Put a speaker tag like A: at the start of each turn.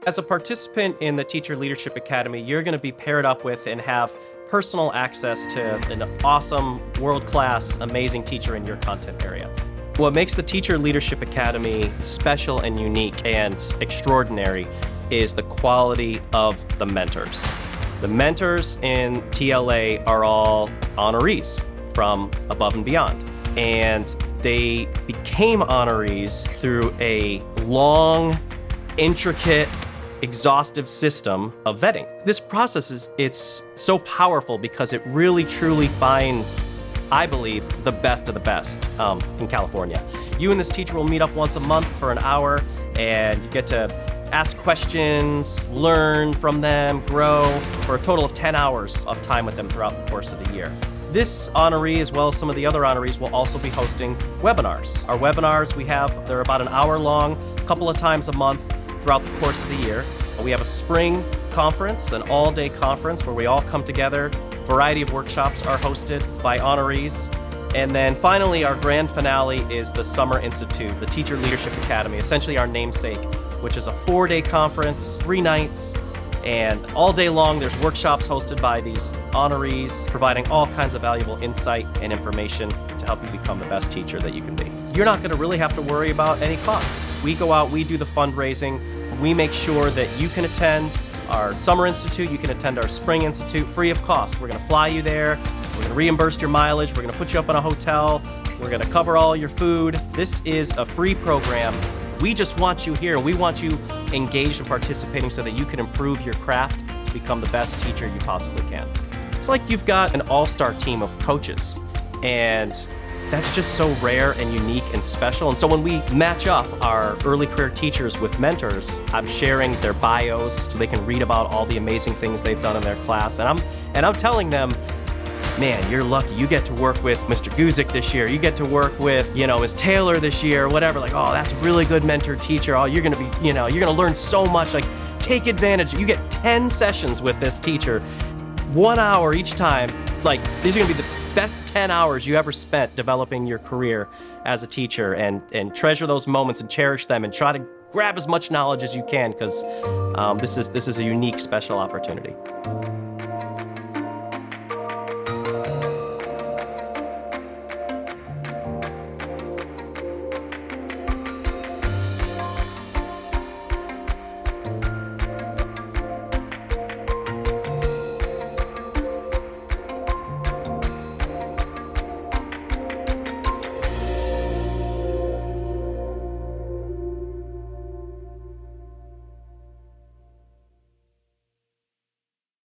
A: As a participant in the Teacher Leadership Academy, you're going to be paired up with and have personal access to an awesome, world-class, amazing teacher in your content area. What makes the Teacher Leadership Academy special and unique and extraordinary is the quality of the mentors. The mentors in TLA are all honorees from Above and Beyond. And they became honorees through a long, intricate, exhaustive system of vetting. This process it's so powerful because it really truly finds, I believe, the best of the best in California. You and this teacher will meet up once a month for an hour, and you get to ask questions, learn from them, grow for a total of 10 hours of time with them throughout the course of the year. This honoree, as well as some of the other honorees, will also be hosting webinars. Our webinars, they're about an hour long, a couple of times a month throughout the course of the year. We have a spring conference, an all-day conference where we all come together. A variety of workshops are hosted by honorees. And then finally, our grand finale is the Summer Institute, the Teacher Leadership Academy, essentially our namesake, which is a 4-day conference, 3 nights, and all day long there's workshops hosted by these honorees, providing all kinds of valuable insight and information to help you become the best teacher that you can be. You're not going to really have to worry about any costs. We go out, we do the fundraising, we make sure that you can attend our Summer Institute, you can attend our Spring Institute free of cost. We're going to fly you there, we're going to reimburse your mileage, we're going to put you up in a hotel, we're going to cover all your food. This is a free program. We just want you here. We want you engaged and participating so that you can improve your craft to become the best teacher you possibly can. It's like you've got an all-star team of coaches, and that's just so rare and unique and special. And so when we match up our early career teachers with mentors, I'm sharing their bios so they can read about all the amazing things they've done in their class. And I'm telling them, man, you're lucky. You get to work with Mr. Guzik this year. You get to work with, Ms. Taylor this year, whatever. Like, oh, that's a really good mentor teacher. Oh, you're going to be, you're going to learn so much. Like, take advantage. You get 10 sessions with this teacher, 1 hour each time. Like, these are going to be the best 10 hours you ever spent developing your career as a teacher, and treasure those moments and cherish them and try to grab as much knowledge as you can, because this is a unique, special opportunity.